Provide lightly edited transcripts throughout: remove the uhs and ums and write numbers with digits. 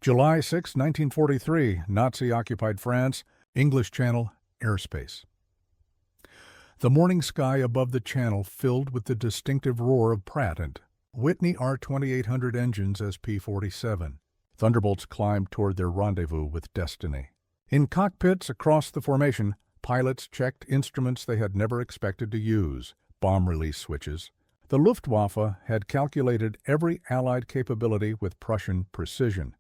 July 6, 1943, Nazi-occupied France, English Channel, airspace. The morning sky above the channel filled with the distinctive roar of Pratt Whitney R-2800 engines as P-47. Thunderbolts climbed toward their rendezvous with destiny. In cockpits across the formation, pilots checked instruments they had never expected to use, bomb release switches. The Luftwaffe had calculated every Allied capability with Prussian precision.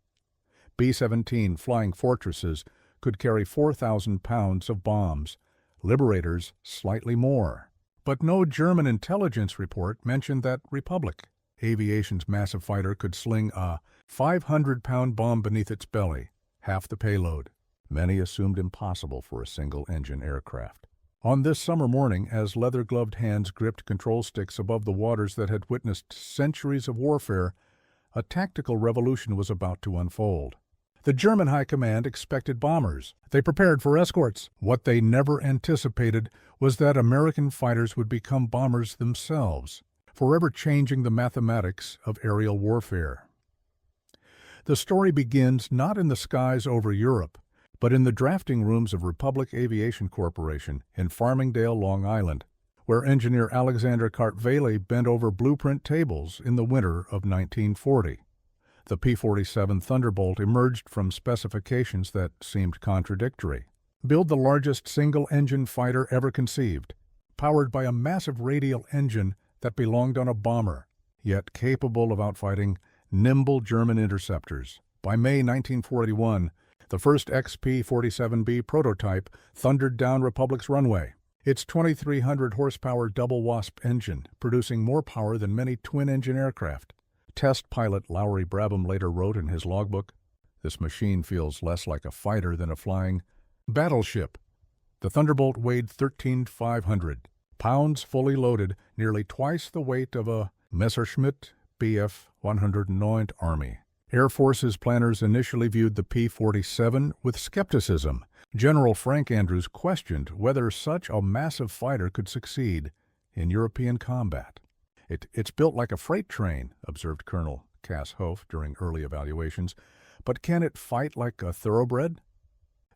B-17 flying fortresses could carry 4,000 pounds of bombs, Liberators slightly more. But no German intelligence report mentioned that Republic Aviation's massive fighter could sling a 500-pound bomb beneath its belly, half the payload. Many assumed impossible for a single-engine aircraft. On this summer morning, as leather-gloved hands gripped control sticks above the waters that had witnessed centuries of warfare, a tactical revolution was about to unfold. The German High Command expected bombers. They prepared for escorts. What they never anticipated was that American fighters would become bombers themselves, forever changing the mathematics of aerial warfare. The story begins not in the skies over Europe, but in the drafting rooms of Republic Aviation Corporation in Farmingdale, Long Island, where engineer Alexander Kartveli bent over blueprint tables in the winter of 1940. The P-47 Thunderbolt emerged from specifications that seemed contradictory. Build the largest single-engine fighter ever conceived, powered by a massive radial engine that belonged on a bomber, yet capable of outfighting nimble German interceptors. By May 1941, the first XP-47B prototype thundered down Republic's runway, its 2,300 horsepower double Wasp engine producing more power than many twin-engine aircraft. Test pilot Lowry Brabham later wrote in his logbook, "This machine feels less like a fighter than a flying battleship." The Thunderbolt weighed 13,500 pounds fully loaded, nearly twice the weight of a Messerschmitt Bf 109 Army. Air Force's planners initially viewed the P-47 with skepticism. General Frank Andrews questioned whether such a massive fighter could succeed in European combat. It's built like a freight train, observed Colonel Cass Hofe during early evaluations, but can it fight like a thoroughbred?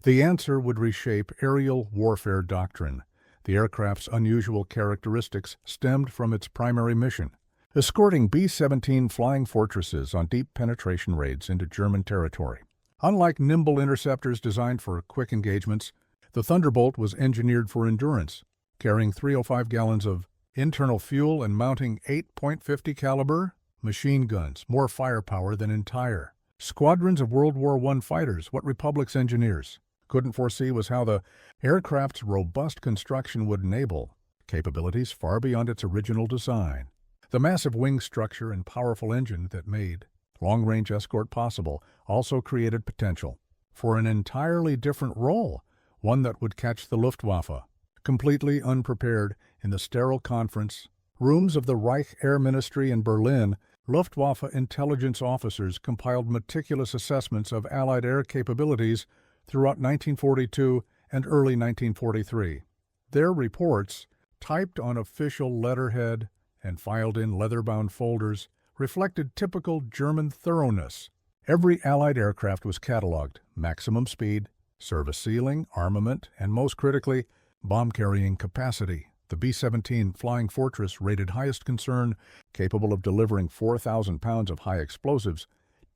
The answer would reshape aerial warfare doctrine. The aircraft's unusual characteristics stemmed from its primary mission, escorting B-17 flying fortresses on deep penetration raids into German territory. Unlike nimble interceptors designed for quick engagements, the Thunderbolt was engineered for endurance, carrying 305 gallons of internal fuel and mounting 8.50 caliber machine guns, more firepower than entire squadrons of World War I fighters. What Republic's engineers couldn't foresee was how the aircraft's robust construction would enable capabilities far beyond its original design. The massive wing structure and powerful engine that made long-range escort possible also created potential for an entirely different role, one that would catch the Luftwaffe completely unprepared. In the sterile conference rooms of the Reich Air Ministry in Berlin, Luftwaffe intelligence officers compiled meticulous assessments of Allied air capabilities throughout 1942 and early 1943. Their reports, typed on official letterhead and filed in leather-bound folders, reflected typical German thoroughness. Every Allied aircraft was catalogued: maximum speed, service ceiling, armament, and most critically, bomb-carrying capacity. The B-17 Flying Fortress rated highest concern, capable of delivering 4,000 pounds of high explosives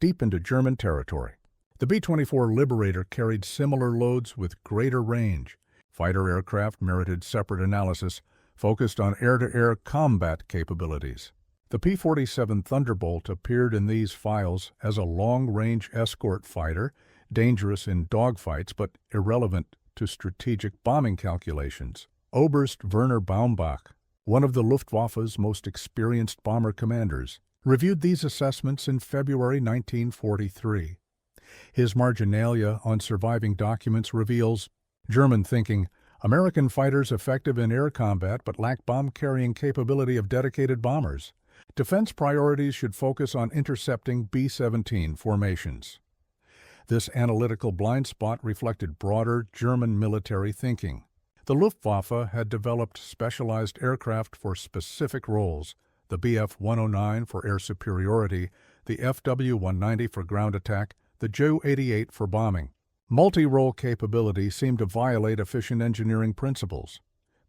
deep into German territory. The B-24 Liberator carried similar loads with greater range. Fighter aircraft merited separate analysis, focused on air-to-air combat capabilities. The P-47 Thunderbolt appeared in these files as a long-range escort fighter, dangerous in dogfights but irrelevant to strategic bombing calculations. Oberst Werner Baumbach, one of the Luftwaffe's most experienced bomber commanders, reviewed these assessments in February 1943. His marginalia on surviving documents reveals German thinking: American fighters effective in air combat but lack bomb-carrying capability of dedicated bombers. Defense priorities should focus on intercepting B-17 formations. This analytical blind spot reflected broader German military thinking. The Luftwaffe had developed specialized aircraft for specific roles: the Bf 109 for air superiority, the FW 190 for ground attack, the Ju-88 for bombing. Multi-role capability seemed to violate efficient engineering principles.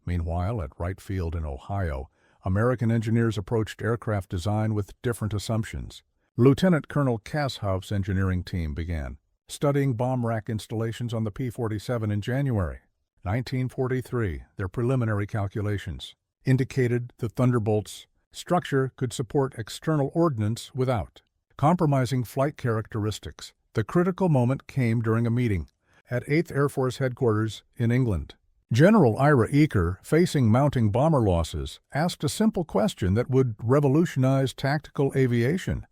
Meanwhile, at Wright Field in Ohio, American engineers approached aircraft design with different assumptions. Lieutenant Colonel Kashoff's engineering team began studying bomb rack installations on the P-47 in January 1943. Their preliminary calculations indicated the Thunderbolts' structure could support external ordnance without compromising flight characteristics. The critical moment came during a meeting at 8th Air Force Headquarters in England. General Ira Eaker, facing mounting bomber losses, asked a simple question that would revolutionize tactical aviation.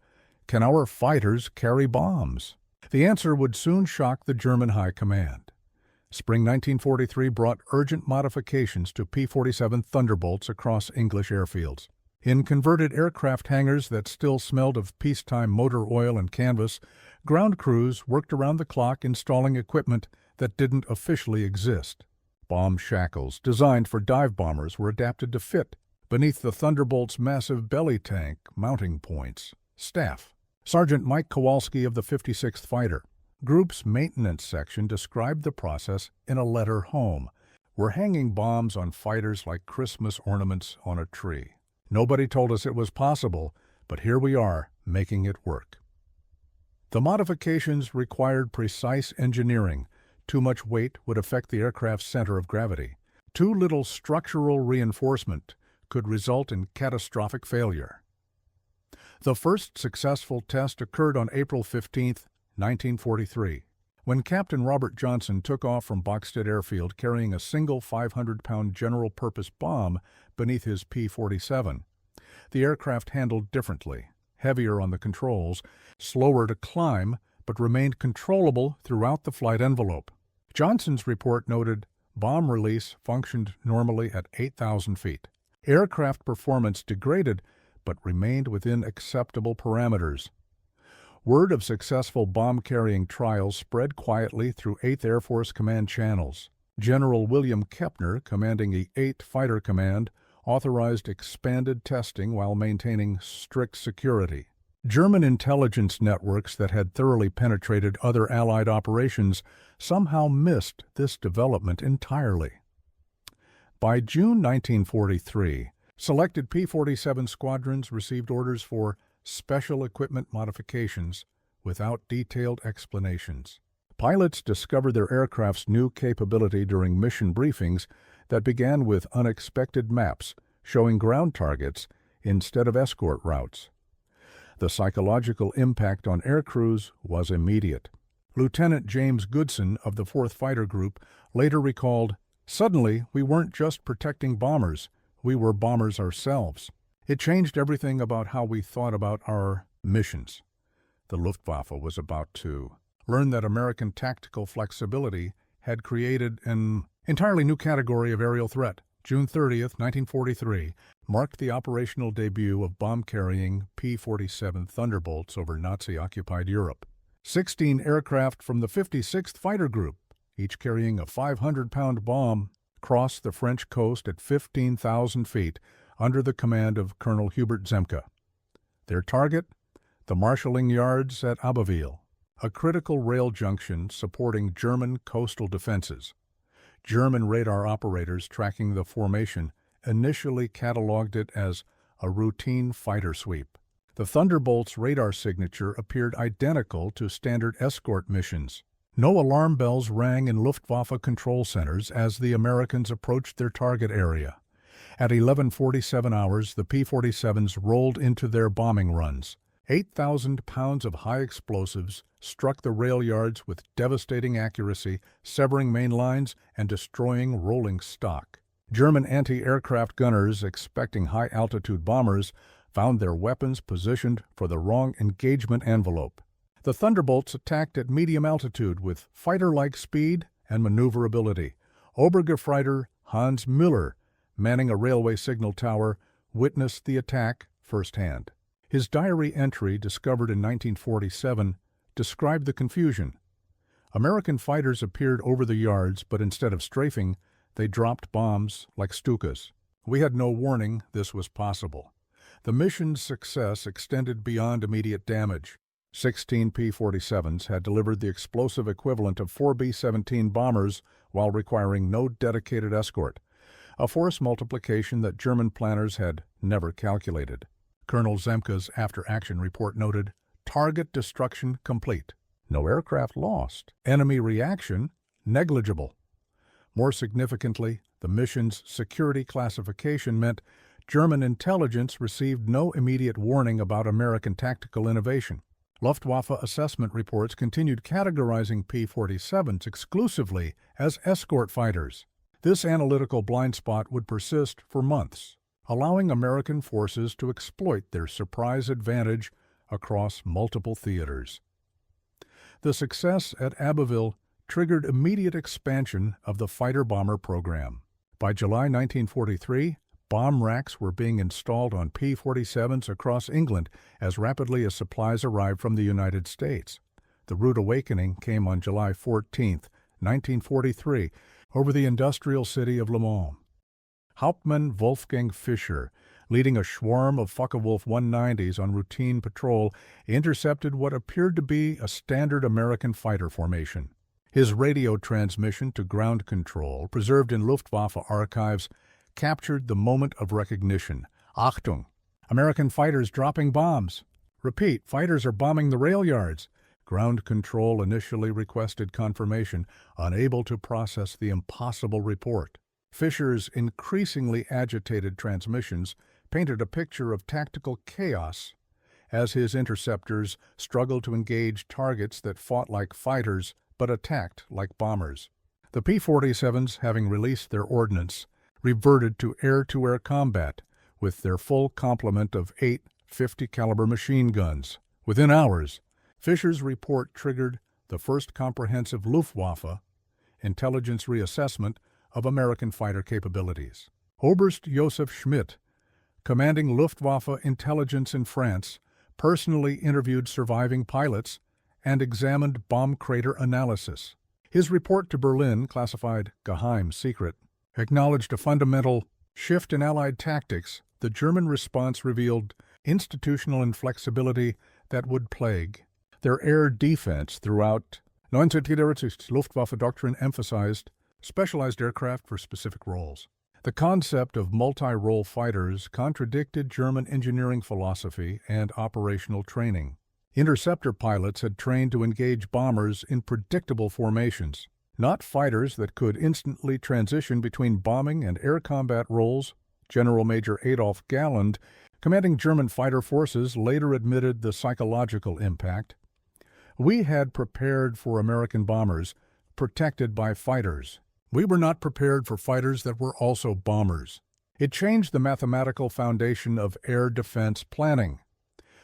Can our fighters carry bombs? The answer would soon shock the German High Command. Spring 1943 brought urgent modifications to P-47 Thunderbolts across English airfields. In converted aircraft hangars that still smelled of peacetime motor oil and canvas, ground crews worked around the clock installing equipment that didn't officially exist. Bomb shackles designed for dive bombers were adapted to fit beneath the Thunderbolt's massive belly tank mounting points. Staff. Sergeant Mike Kowalski of the 56th Fighter Group's maintenance section described the process in a letter home. We're hanging bombs on fighters like Christmas ornaments on a tree. Nobody told us it was possible, but here we are, making it work. The modifications required precise engineering. Too much weight would affect the aircraft's center of gravity. Too little structural reinforcement could result in catastrophic failure. The first successful test occurred on April 15, 1943, when Captain Robert Johnson took off from Boxted Airfield carrying a single 500-pound general-purpose bomb beneath his P-47. The aircraft handled differently, heavier on the controls, slower to climb, but remained controllable throughout the flight envelope. Johnson's report noted bomb release functioned normally at 8,000 feet. Aircraft performance degraded, but remained within acceptable parameters. Word of successful bomb-carrying trials spread quietly through 8th Air Force Command channels. General William Kepner, commanding the 8th Fighter Command, authorized expanded testing while maintaining strict security. German intelligence networks that had thoroughly penetrated other Allied operations somehow missed this development entirely. By June 1943, selected P-47 squadrons received orders for special equipment modifications without detailed explanations. Pilots discovered their aircraft's new capability during mission briefings that began with unexpected maps showing ground targets instead of escort routes. The psychological impact on aircrews was immediate. Lieutenant James Goodson of the 4th Fighter Group later recalled, "Suddenly, we weren't just protecting bombers, we were bombers ourselves. It changed everything about how we thought about our missions." The Luftwaffe was about to learn that American tactical flexibility had created an entirely new category of aerial threat. June 30, 1943, marked the operational debut of bomb-carrying P-47 Thunderbolts over Nazi-occupied Europe. 16 aircraft from the 56th Fighter Group, each carrying a 500-pound bomb, crossed the French coast at 15,000 feet under the command of Colonel Hubert Zemke. Their target? The marshalling yards at Abbeville, a critical rail junction supporting German coastal defenses. German radar operators tracking the formation initially cataloged it as a routine fighter sweep. The Thunderbolt's radar signature appeared identical to standard escort missions. No alarm bells rang in Luftwaffe control centers as the Americans approached their target area. At 11:47 hours, the P-47s rolled into their bombing runs. 8,000 pounds of high explosives struck the rail yards with devastating accuracy, severing main lines and destroying rolling stock. German anti-aircraft gunners, expecting high-altitude bombers, found their weapons positioned for the wrong engagement envelope. The Thunderbolts attacked at medium altitude with fighter-like speed and maneuverability. Obergefreiter Hans Müller, manning a railway signal tower, witnessed the attack firsthand. His diary entry, discovered in 1947, described the confusion. American fighters appeared over the yards, but instead of strafing, they dropped bombs like Stukas. We had no warning this was possible. The mission's success extended beyond immediate damage. 16 P-47s had delivered the explosive equivalent of 4 B-17 bombers while requiring no dedicated escort, a force multiplication that German planners had never calculated. Colonel Zemke's after-action report noted, "Target destruction complete. No aircraft lost. Enemy reaction negligible." More significantly, the mission's security classification meant German intelligence received no immediate warning about American tactical innovation. Luftwaffe assessment reports continued categorizing P-47s exclusively as escort fighters. This analytical blind spot would persist for months, allowing American forces to exploit their surprise advantage across multiple theaters. The success at Abbeville triggered immediate expansion of the fighter-bomber program. By July 1943, bomb racks were being installed on P-47s across England as rapidly as supplies arrived from the United States. The rude awakening came on July 14, 1943, over the industrial city of Le Mans. Hauptmann Wolfgang Fischer, leading a swarm of Focke-Wulf 190s on routine patrol, intercepted what appeared to be a standard American fighter formation. His radio transmission to ground control, preserved in Luftwaffe archives, captured the moment of recognition. Achtung! American fighters dropping bombs. Repeat, fighters are bombing the rail yards. Ground control initially requested confirmation, unable to process the impossible report. Fischer's increasingly agitated transmissions painted a picture of tactical chaos as his interceptors struggled to engage targets that fought like fighters but attacked like bombers. The P-47s, having released their ordnance, reverted to air-to-air combat with their full complement of 8 50-caliber machine guns. Within hours, Fischer's report triggered the first comprehensive Luftwaffe intelligence reassessment of American fighter capabilities. Oberst Joseph Schmidt, commanding Luftwaffe intelligence in France, personally interviewed surviving pilots and examined bomb crater analysis. His report to Berlin, classified Geheim Secret, acknowledged a fundamental shift in Allied tactics. The German response revealed institutional inflexibility that would plague their air defense throughout. 1943 Luftwaffe doctrine emphasized specialized aircraft for specific roles. The concept of multi-role fighters contradicted German engineering philosophy and operational training. Interceptor pilots had trained to engage bombers in predictable formations, not fighters that could instantly transition between bombing and air combat roles. General Major Adolf Galland, commanding German fighter forces, later admitted the psychological impact. "We had prepared for American bombers, protected by fighters. We were not prepared for fighters that were also bombers." It changed the mathematical foundation of air defense planning.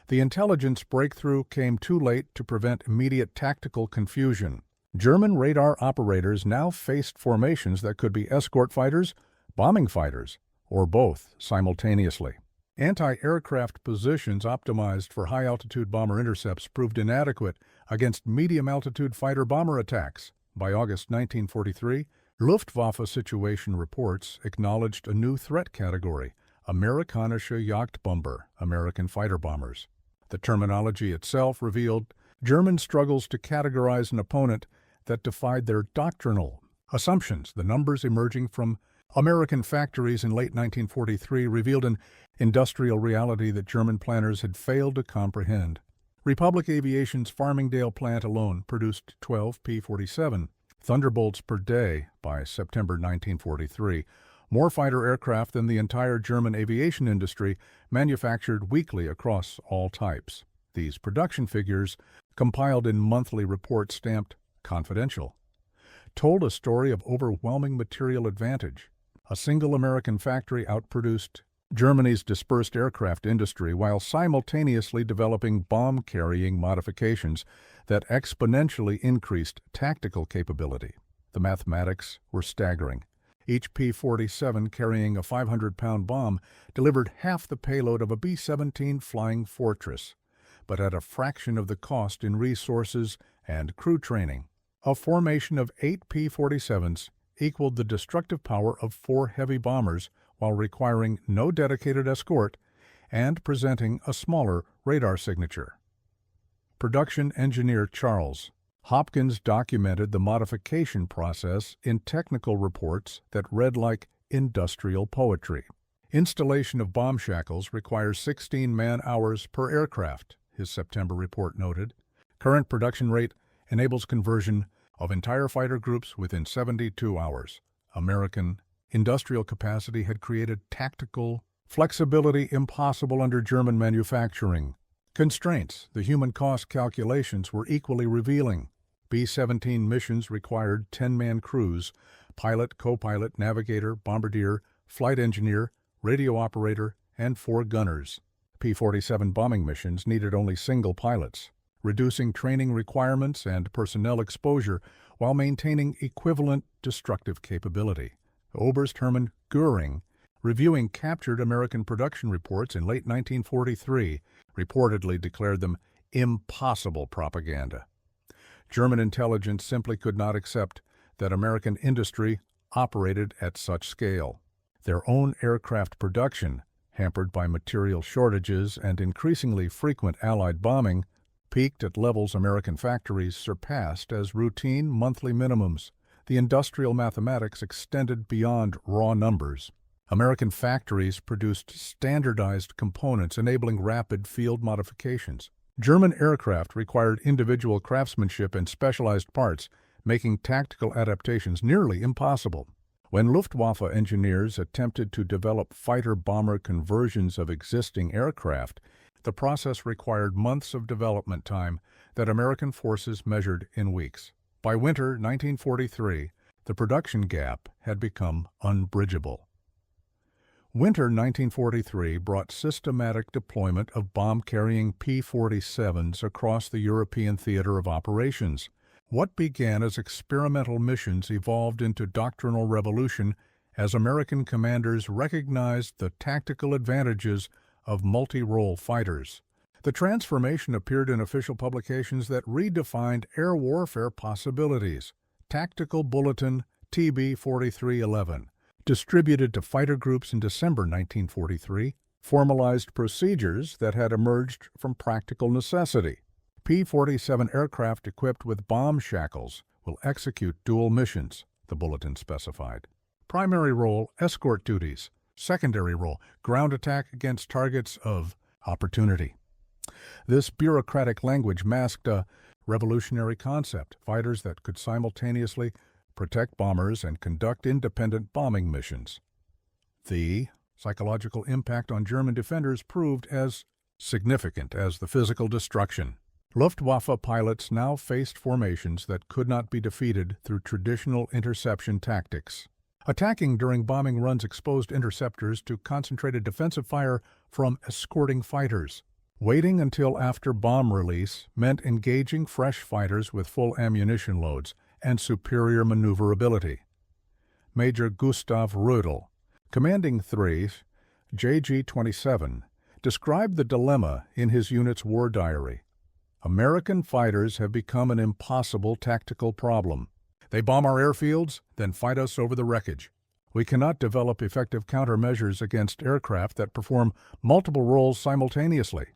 The intelligence breakthrough came too late to prevent immediate tactical confusion. German radar operators now faced formations that could be escort fighters, bombing fighters, or both simultaneously. Anti-aircraft positions optimized for high-altitude bomber intercepts proved inadequate against medium-altitude fighter-bomber attacks. By August 1943, Luftwaffe situation reports acknowledged a new threat category, Amerikanische Jagdbomber, American fighter bombers. The terminology itself revealed German struggles to categorize an opponent that defied their doctrinal assumptions. The numbers emerging from American factories in late 1943 revealed an industrial reality that German planners had failed to comprehend. Republic Aviation's Farmingdale plant alone produced 12 P-47 Thunderbolts per day by September 1943, more fighter aircraft than the entire German aviation industry manufactured weekly across all types. These production figures, compiled in monthly reports stamped "confidential," told a story of overwhelming material advantage. A single American factory outproduced Germany's dispersed aircraft industry while simultaneously developing bomb-carrying modifications that exponentially increased tactical capability. The mathematics were staggering. Each P-47 carrying a 500-pound bomb delivered half the payload of a B-17 Flying Fortress, but at a fraction of the cost in resources and crew training. A formation of 8 P-47s equaled the destructive power of 4 heavy bombers while requiring no dedicated escort and presenting a smaller radar signature. Production engineer Charles Hopkins documented the modification process in technical reports that read like industrial poetry. Installation of bomb shackles requires 16 man-hours per aircraft, his September report noted. Current production rate enables conversion of entire fighter groups within 72 hours. American industrial capacity had created tactical flexibility impossible under German manufacturing. Constraints, the human cost calculations were equally revealing. B-17 missions required 10-man crews, pilot, co-pilot, navigator, bombardier, flight engineer, radio operator, and 4 gunners. P-47 bombing missions needed only single pilots, reducing training requirements and personnel exposure while maintaining equivalent destructive capability. Oberst Hermann Göring, reviewing captured American production reports in late 1943, reportedly declared them impossible propaganda. German intelligence simply could not accept that American industry operated at such scale. Their own aircraft production, hampered by material shortages and increasingly frequent Allied bombing, peaked at levels American factories surpassed as routine monthly minimums. The industrial mathematics extended beyond raw numbers. American factories produced standardized components enabling rapid field modifications. German aircraft required individual craftsmanship and specialized parts, making tactical adaptations nearly impossible. When Luftwaffe engineers attempted to develop fighter-bomber conversions of existing aircraft, the process required months of development time that American forces measured in weeks. By winter 1943, the production gap had become unbridgeable. Winter 1943 brought systematic deployment of bomb-carrying P-47s across the European theater of operations. What began as experimental missions evolved into doctrinal revolution as American commanders recognized the tactical advantages of multi-role fighters. The transformation appeared in official publications that redefined air warfare possibilities. Tactical Bulletin TB-4311, distributed to fighter groups in December 1943, formalized procedures that had emerged from practical necessity. P-47 aircraft equipped with bomb shackles will execute dual missions, the bulletin specified. Primary role, escort duties. Secondary role, ground attack against targets of opportunity. This bureaucratic language masked a revolutionary concept, fighters that could simultaneously protect bombers and conduct independent bombing missions. The psychological impact on German defenders proved as significant as the physical destruction. Luftwaffe pilots now faced formations that could not be defeated through traditional interception tactics. Attacking during bombing runs exposed interceptors to concentrated defensive fire from escorting fighters. Waiting until after bomb release meant engaging fresh fighters with full ammunition loads and superior maneuverability. Major Gustav Rödel, commanding 3 JG-27, described the dilemma in his unit's war diary. American fighters have become an impossible tactical problem. They bomb our airfields, then fight us over the wreckage. We cannot develop effective countermeasures against aircraft that perform multiple roles simultaneously.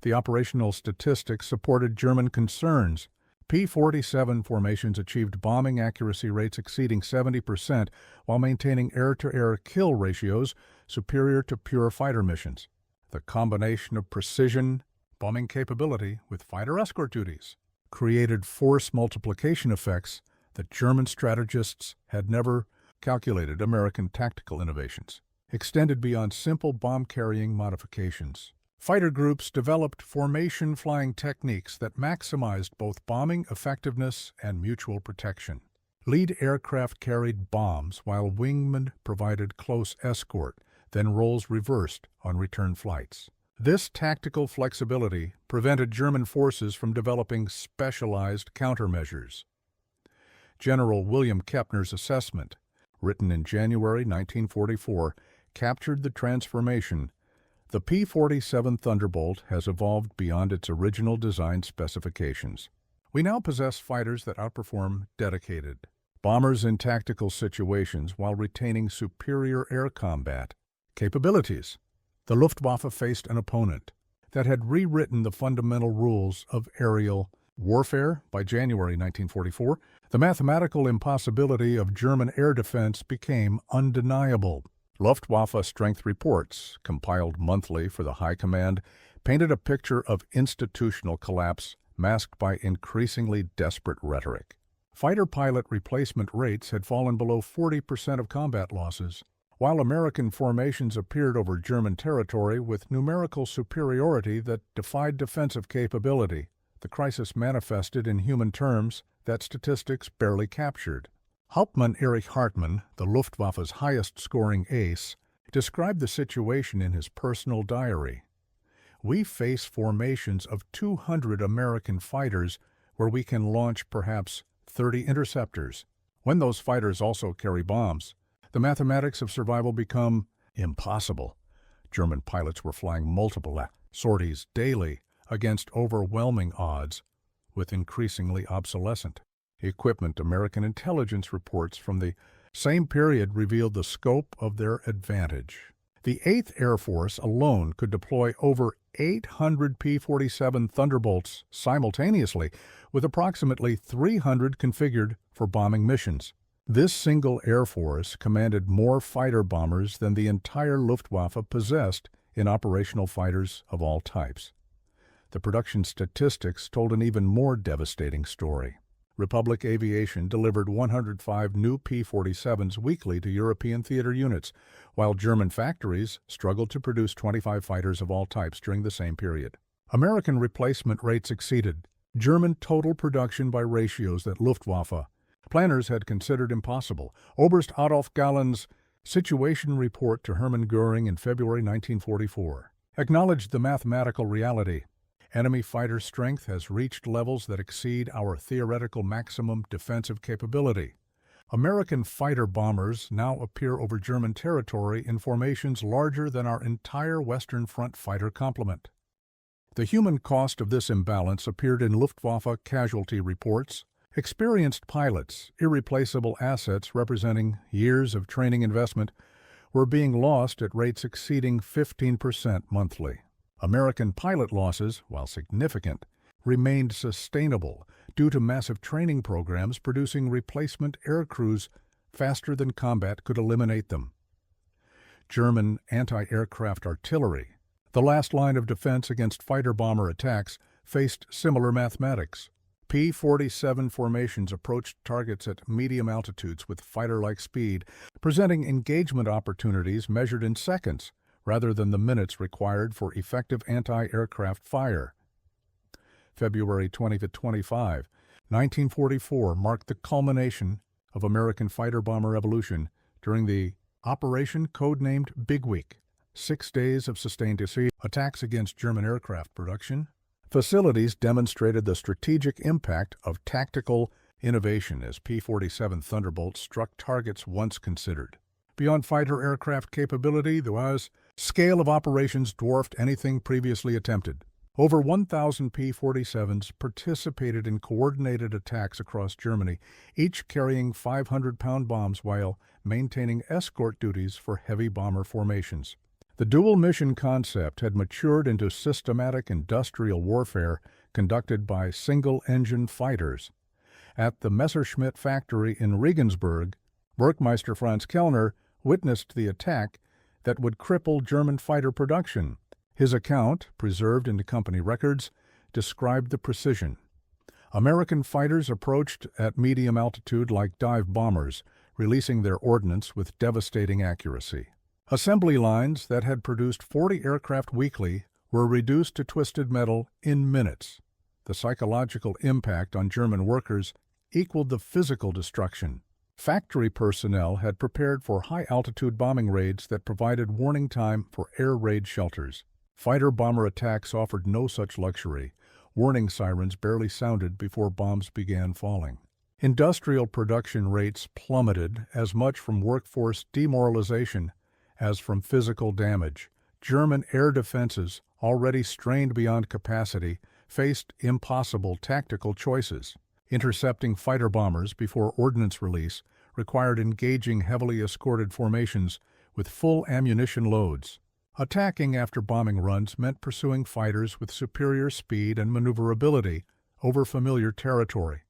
The operational statistics supported German concerns. P-47 formations achieved bombing accuracy rates exceeding 70% while maintaining air-to-air kill ratios superior to pure fighter missions. The combination of precision, bombing capability with fighter escort duties created force multiplication effects that German strategists had never calculated. American tactical innovations extended beyond simple bomb-carrying modifications. Fighter groups developed formation flying techniques that maximized both bombing effectiveness and mutual protection. Lead aircraft carried bombs while wingmen provided close escort, then roles reversed on return flights. This tactical flexibility prevented German forces from developing specialized countermeasures. General William Kepner's assessment, written in January 1944, captured the transformation. The P-47 Thunderbolt has evolved beyond its original design specifications. We now possess fighters that outperform dedicated bombers in tactical situations while retaining superior air combat capabilities. The Luftwaffe faced an opponent. that had rewritten the fundamental rules of aerial warfare. By January 1944, the mathematical impossibility of German air defense became undeniable. Luftwaffe strength reports, compiled monthly for the High Command, painted a picture of institutional collapse masked by increasingly desperate rhetoric. Fighter pilot replacement rates had fallen below 40% of combat losses, while American formations appeared over German territory with numerical superiority that defied defensive capability. The crisis manifested in human terms that statistics barely captured. Hauptmann Erich Hartmann, the Luftwaffe's highest-scoring ace, described the situation in his personal diary. "We face formations of 200 American fighters where we can launch perhaps 30 interceptors. When those fighters also carry bombs, the mathematics of survival become impossible." German pilots were flying multiple sorties daily against overwhelming odds with increasingly obsolescent equipment. American intelligence reports from the same period revealed the scope of their advantage. The 8th Air Force alone could deploy over 800 P-47 Thunderbolts simultaneously, with approximately 300 configured for bombing missions. This single Air Force commanded more fighter bombers than the entire Luftwaffe possessed in operational fighters of all types. The production statistics told an even more devastating story. Republic Aviation delivered 105 new P-47s weekly to European theater units, while German factories struggled to produce 25 fighters of all types during the same period. American replacement rates exceeded German total production by ratios that Luftwaffe planners had considered impossible. Oberst Adolf Gallen's situation report to Hermann Göring in February 1944 acknowledged the mathematical reality. Enemy fighter strength has reached levels that exceed our theoretical maximum defensive capability. American fighter bombers now appear over German territory in formations larger than our entire Western Front fighter complement. The human cost of this imbalance appeared in Luftwaffe casualty reports. Experienced pilots, irreplaceable assets representing years of training investment, were being lost at rates exceeding 15% monthly. American pilot losses, while significant, remained sustainable due to massive training programs producing replacement air crews faster than combat could eliminate them. German anti-aircraft artillery, the last line of defense against fighter-bomber attacks, faced similar mathematics. P-47 formations approached targets at medium altitudes with fighter-like speed, presenting engagement opportunities measured in seconds, rather than the minutes required for effective anti-aircraft fire. February 20-25, 1944 marked the culmination of American fighter-bomber evolution during the operation codenamed Big Week. 6 days of sustained attacks against German aircraft production facilities demonstrated the strategic impact of tactical innovation as P-47 Thunderbolts struck targets once considered. Beyond fighter aircraft capability, the scale of operations dwarfed anything previously attempted. Over 1,000 P-47s participated in coordinated attacks across Germany, each carrying 500-pound bombs while maintaining escort duties for heavy bomber formations. The dual-mission concept had matured into systematic industrial warfare conducted by single-engine fighters. At the Messerschmitt factory in Regensburg, Werkmeister Franz Kellner witnessed the attack that would cripple German fighter production. His account, preserved in the company records, described the precision. American fighters approached at medium altitude like dive bombers, releasing their ordnance with devastating accuracy. Assembly lines that had produced 40 aircraft weekly were reduced to twisted metal in minutes. The psychological impact on German workers equaled the physical destruction. Factory personnel had prepared for high-altitude bombing raids that provided warning time for air raid shelters. Fighter-bomber attacks offered no such luxury. Warning sirens barely sounded before bombs began falling. Industrial production rates plummeted as much from workforce demoralization as from physical damage. German air defenses, already strained beyond capacity, faced impossible tactical choices. Intercepting fighter bombers before ordnance release required engaging heavily escorted formations with full ammunition loads. Attacking after bombing runs meant pursuing fighters with superior speed and maneuverability over familiar territory.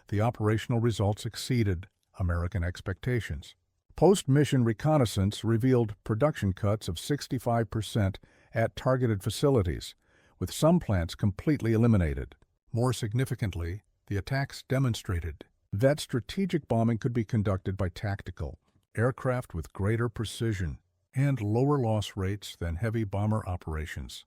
The operational results exceeded American expectations. Post-mission reconnaissance revealed production cuts of 65% at targeted facilities, with some plants completely eliminated. More significantly, the attacks demonstrated that strategic bombing could be conducted by tactical aircraft with greater precision and lower loss rates than heavy bomber operations.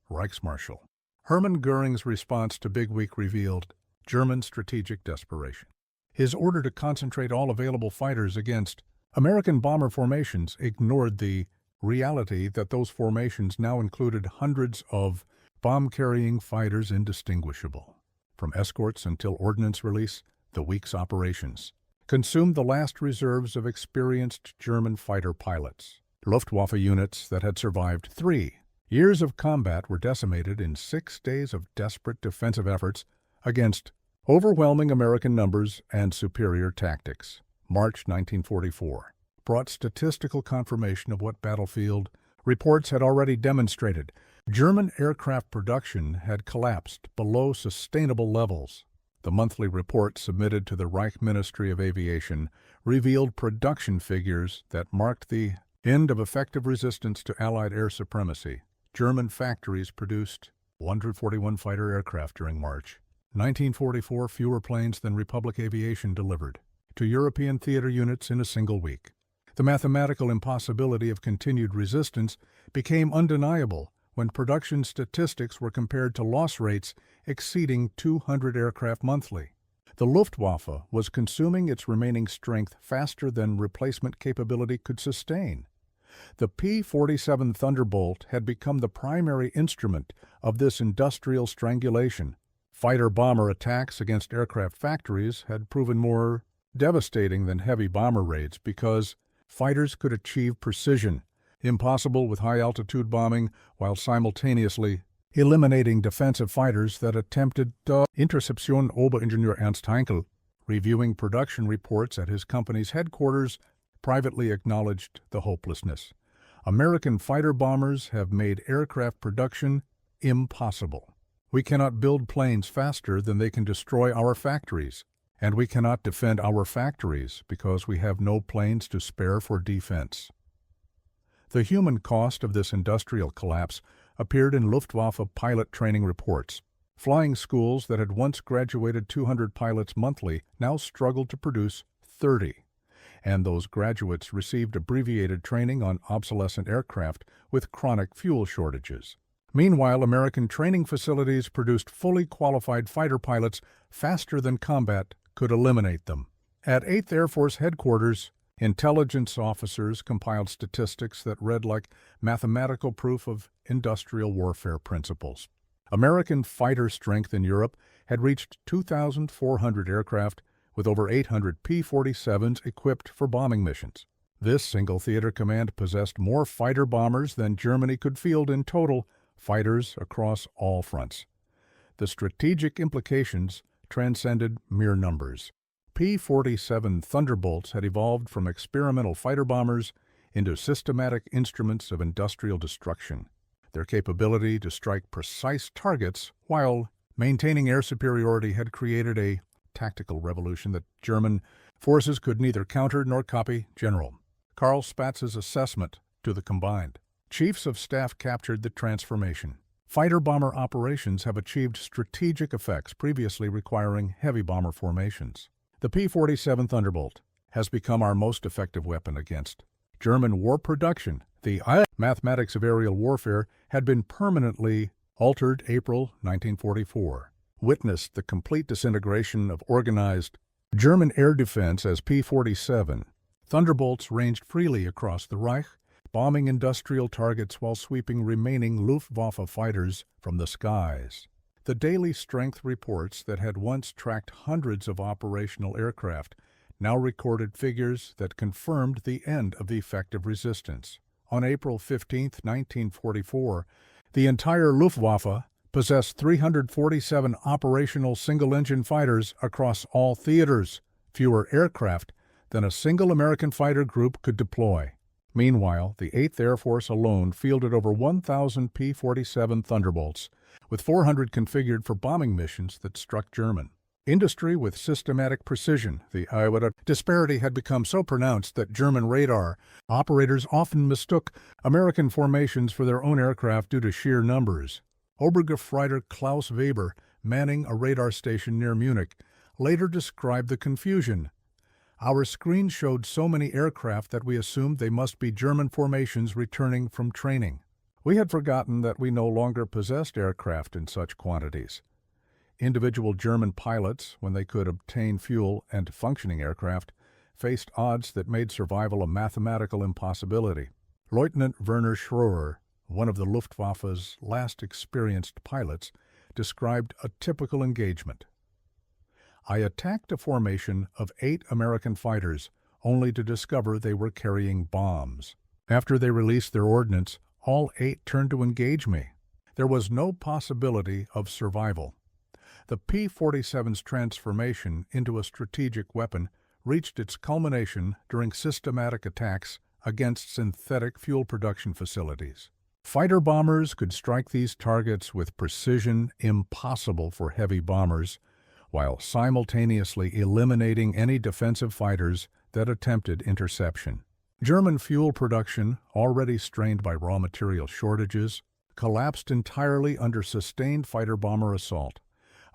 Reichsmarschall Hermann Göring's response to Big Week revealed German strategic desperation. His order to concentrate all available fighters against American bomber formations ignored the reality that those formations now included hundreds of bomb-carrying fighters indistinguishable. From escorts until ordnance release, the week's operations consumed the last reserves of experienced German fighter pilots. Luftwaffe units that had survived 3 years of combat were decimated in 6 days of desperate defensive efforts against overwhelming American numbers and superior tactics. March 1944 brought statistical confirmation of what battlefield reports had already demonstrated. German aircraft production had collapsed below sustainable levels. The monthly report submitted to the Reich Ministry of Aviation revealed production figures that marked the end of effective resistance to Allied air supremacy. German factories produced 141 fighter aircraft during March 1944, fewer planes than Republic Aviation delivered to European theater units in a single week. The mathematical impossibility of continued resistance became undeniable when production statistics were compared to loss rates exceeding 200 aircraft monthly. The Luftwaffe was consuming its remaining strength faster than replacement capability could sustain. The P-47 Thunderbolt had become the primary instrument of this industrial strangulation. Fighter-bomber attacks against aircraft factories had proven more devastating than heavy bomber raids because fighters could achieve precision, impossible with high-altitude bombing, while simultaneously eliminating defensive fighters that attempted Interception. Oberingenieur Ernst Heinkel, reviewing production reports at his company's headquarters, privately acknowledged the hopelessness. American fighter bombers have made aircraft production impossible. We cannot build planes faster than they can destroy our factories, and we cannot defend our factories because we have no planes to spare for defense. The human cost of this industrial collapse appeared in Luftwaffe pilot training reports. Flying schools that had once graduated 200 pilots monthly now struggled to produce 30, and those graduates received abbreviated training on obsolescent aircraft with chronic fuel shortages. Meanwhile, American training facilities produced fully qualified fighter pilots faster than combat could eliminate them. At 8th Air Force Headquarters, intelligence officers compiled statistics that read like mathematical proof of industrial warfare principles. American fighter strength in Europe had reached 2,400 aircraft, with over 800 P-47s equipped for bombing missions. This single theater command possessed more fighter bombers than Germany could field in total, fighters across all fronts. The strategic implications transcended mere numbers. P-47 Thunderbolts had evolved from experimental fighter bombers into systematic instruments of industrial destruction. Their capability to strike precise targets while maintaining air superiority had created a tactical revolution that German forces could neither counter nor copy. General Karl Spatz's assessment to the combined Chiefs of Staff captured the transformation. Fighter bomber operations have achieved strategic effects previously requiring heavy bomber formations. The P-47 Thunderbolt has become our most effective weapon against German war production. The mathematics of aerial warfare had been permanently altered. April 1944 witnessed the complete disintegration of organized German air defense as P-47 Thunderbolts ranged freely across the Reich, bombing industrial targets while sweeping remaining Luftwaffe fighters from the skies. The daily strength reports that had once tracked hundreds of operational aircraft now recorded figures that confirmed the end of effective resistance. On April 15, 1944, the entire Luftwaffe possessed 347 operational single-engine fighters across all theaters, fewer aircraft than a single American fighter group could deploy. Meanwhile, the 8th Air Force alone fielded over 1,000 P-47 Thunderbolts, with 400 configured for bombing missions that struck German industry with systematic precision. The Iowa disparity had become so pronounced that German radar operators often mistook American formations for their own aircraft due to sheer numbers. Obergefreiter Klaus Weber, manning a radar station near Munich, later described the confusion. Our screen showed so many aircraft that we assumed they must be German formations returning from training. We had forgotten that we no longer possessed aircraft in such quantities. Individual German pilots, when they could obtain fuel and functioning aircraft, faced odds that made survival a mathematical impossibility. Lieutenant Werner Schroer, one of the Luftwaffe's last experienced pilots, described a typical engagement. I attacked a formation of 8 American fighters, only to discover they were carrying bombs. After they released their ordnance, all 8 turned to engage me. There was no possibility of survival. The P-47's transformation into a strategic weapon reached its culmination during systematic attacks against synthetic fuel production facilities. Fighter bombers could strike these targets with precision impossible for heavy bombers, while simultaneously eliminating any defensive fighters that attempted interception. German fuel production, already strained by raw material shortages, collapsed entirely under sustained fighter-bomber assault.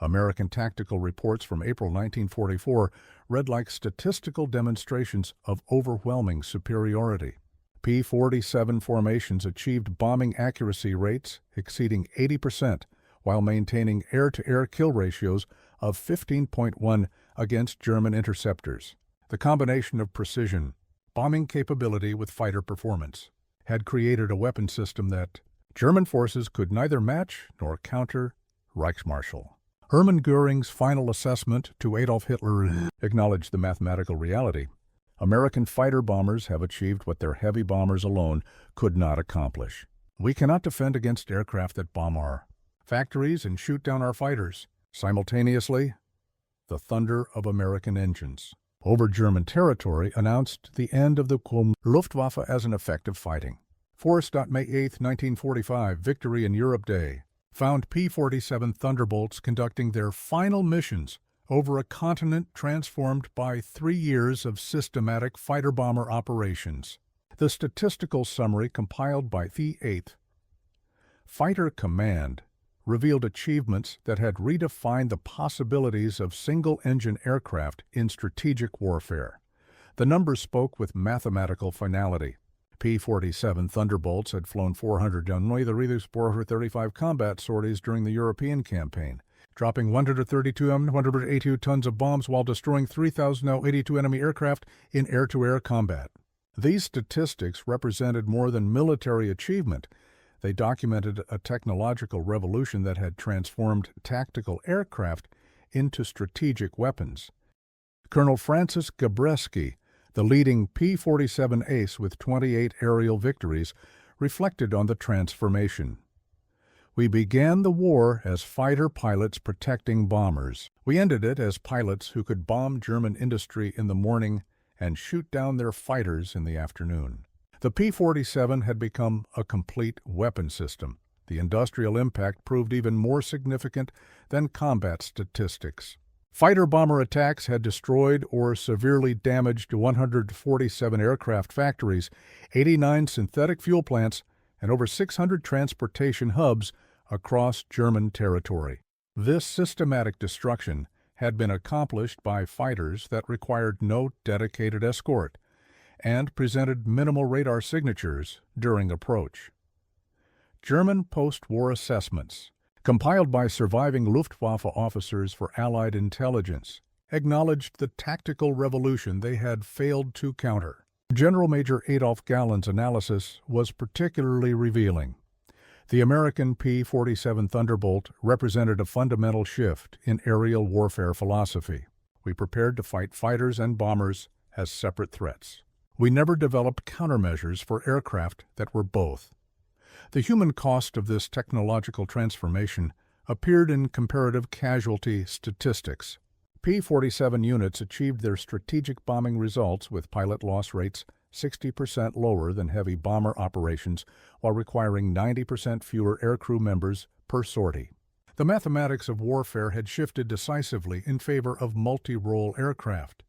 American tactical reports from April 1944 read like statistical demonstrations of overwhelming superiority. P-47 formations achieved bombing accuracy rates exceeding 80%, while maintaining air-to-air kill ratios of 15.1 against German interceptors. The combination of precision, bombing capability with fighter performance had created a weapon system that German forces could neither match nor counter. Reichsmarschall Hermann Göring's final assessment to Adolf Hitler acknowledged the mathematical reality. American fighter bombers have achieved what their heavy bombers alone could not accomplish. We cannot defend against aircraft that bomb our factories and shoot down our fighters. Simultaneously, the thunder of American engines over German territory announced the end of the Luftwaffe as an effective fighting force. May 8, 1945, Victory in Europe Day, found P-47 Thunderbolts conducting their final missions over a continent transformed by 3 years of systematic fighter-bomber operations. The statistical summary compiled by the 8th Fighter Command revealed achievements that had redefined the possibilities of single-engine aircraft in strategic warfare. The numbers spoke with mathematical finality. P-47 Thunderbolts had flown 435 combat sorties during the European campaign, dropping 182 tons of bombs while destroying 3,082 enemy aircraft in air-to-air combat. These statistics represented more than military achievement. They documented a technological revolution that had transformed tactical aircraft into strategic weapons. Colonel Francis Gabreski, the leading P-47 ace with 28 aerial victories, reflected on the transformation. We began the war as fighter pilots protecting bombers. We ended it as pilots who could bomb German industry in the morning and shoot down their fighters in the afternoon. The P-47 had become a complete weapon system. The industrial impact proved even more significant than combat statistics. Fighter-bomber attacks had destroyed or severely damaged 147 aircraft factories, 89 synthetic fuel plants, and over 600 transportation hubs across German territory. This systematic destruction had been accomplished by fighters that required no dedicated escort and presented minimal radar signatures during approach. German post-war assessments, compiled by surviving Luftwaffe officers for Allied intelligence, acknowledged the tactical revolution they had failed to counter. General Major Adolf Galland's analysis was particularly revealing. The American P-47 Thunderbolt represented a fundamental shift in aerial warfare philosophy. We prepared to fight fighters and bombers as separate threats. We never developed countermeasures for aircraft that were both. The human cost of this technological transformation appeared in comparative casualty statistics. P-47 units achieved their strategic bombing results with pilot loss rates 60% lower than heavy bomber operations while requiring 90% fewer aircrew members per sortie. The mathematics of warfare had shifted decisively in favor of multi-role aircraft.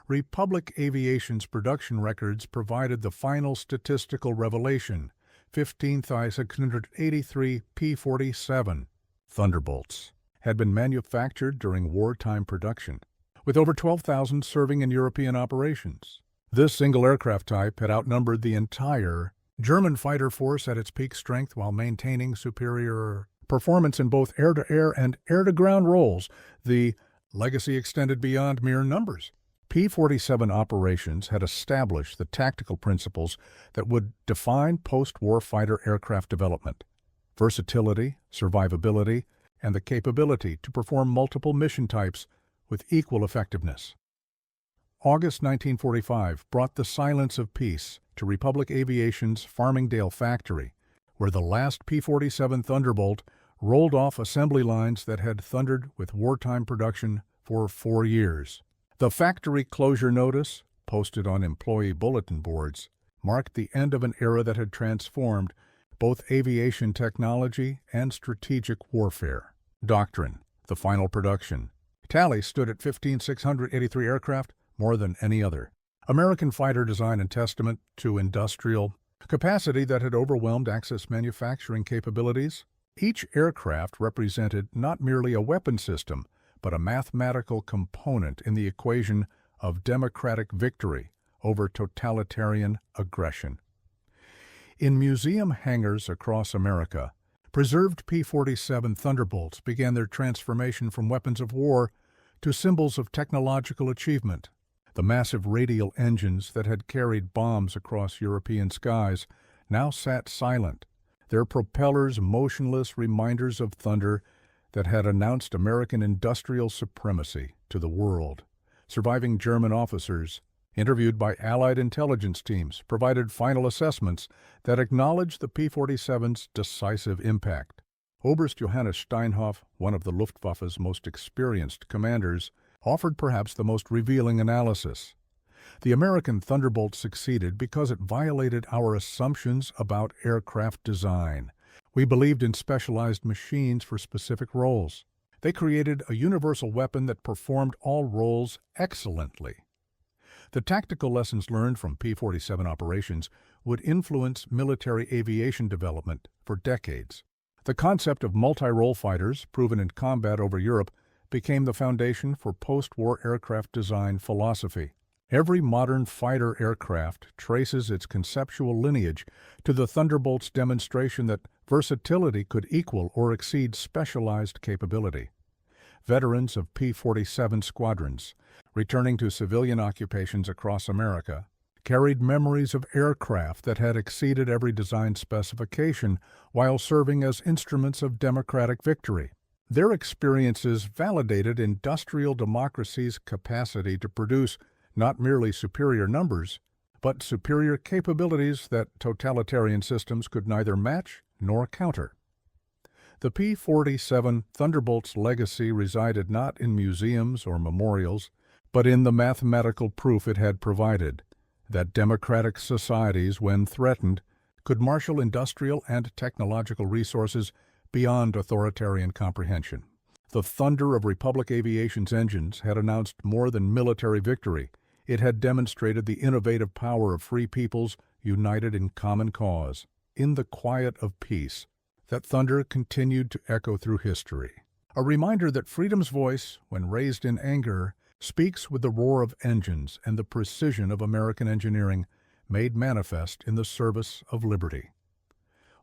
Republic Aviation's production records provided the final statistical revelation: 15,683 P-47 Thunderbolts had been manufactured during wartime production, with over 12,000 serving in European operations. This single aircraft type had outnumbered the entire German fighter force at its peak strength while maintaining superior performance in both air-to-air and air-to-ground roles. The legacy extended beyond mere numbers. P-47 operations had established the tactical principles that would define post-war fighter aircraft development: versatility, survivability, and the capability to perform multiple mission types with equal effectiveness. August 1945 brought the silence of peace to Republic Aviation's Farmingdale factory, where the last P-47 Thunderbolt rolled off assembly lines that had thundered with wartime production for 4 years. The factory closure notice, posted on employee bulletin boards, marked the end of an era that had transformed both aviation technology and strategic warfare. Doctrine: the final production tally stood at 15,683 aircraft, more than any other American fighter design, and testament to industrial capacity that had overwhelmed Axis manufacturing capabilities. Each aircraft represented not merely a weapon system, but a mathematical component in the equation of democratic victory over totalitarian aggression. In museum hangars across America, preserved P-47 Thunderbolts began their transformation from weapons of war to symbols of technological achievement. The massive radial engines that had carried bombs across European skies now sat silent, their propellers motionless reminders of thunder that had announced American industrial supremacy to the world. Surviving German officers, interviewed by Allied intelligence teams, provided final assessments that acknowledged the P-47's decisive impact. Oberst Johannes Steinhoff, one of the Luftwaffe's most experienced commanders, offered perhaps the most revealing analysis. The American Thunderbolt succeeded because it violated our assumptions about aircraft design. We believed in specialized machines for specific roles. They created a universal weapon that performed all roles excellently. The tactical lessons learned from P-47 operations would influence military aviation development for decades. The concept of multi-role fighters, proven in combat over Europe, became the foundation for post-war aircraft design philosophy. Every modern fighter aircraft traces its conceptual lineage to the Thunderbolt's demonstration that versatility could equal or exceed specialized capability. Veterans of P-47 squadrons, returning to civilian occupations across America, carried memories of aircraft that had exceeded every design specification while serving as instruments of democratic victory. Their experiences validated industrial democracy's capacity to produce not merely superior numbers, but superior capabilities that totalitarian systems could neither match nor counter. The P-47 Thunderbolt's legacy resided not in museums or memorials, but in the mathematical proof it had provided that democratic societies, when threatened, could marshal industrial and technological resources beyond authoritarian comprehension. The thunder of Republic Aviation's engines had announced more than military victory. It had demonstrated the innovative power of free peoples united in common cause. In the quiet of peace, that thunder continued to echo through history, a reminder that freedom's voice, when raised in anger, speaks with the roar of engines and the precision of American engineering made manifest in the service of liberty.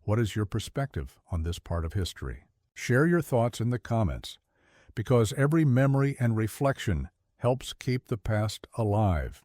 What is your perspective on this part of history? Share your thoughts in the comments, because every memory and reflection helps keep the past alive.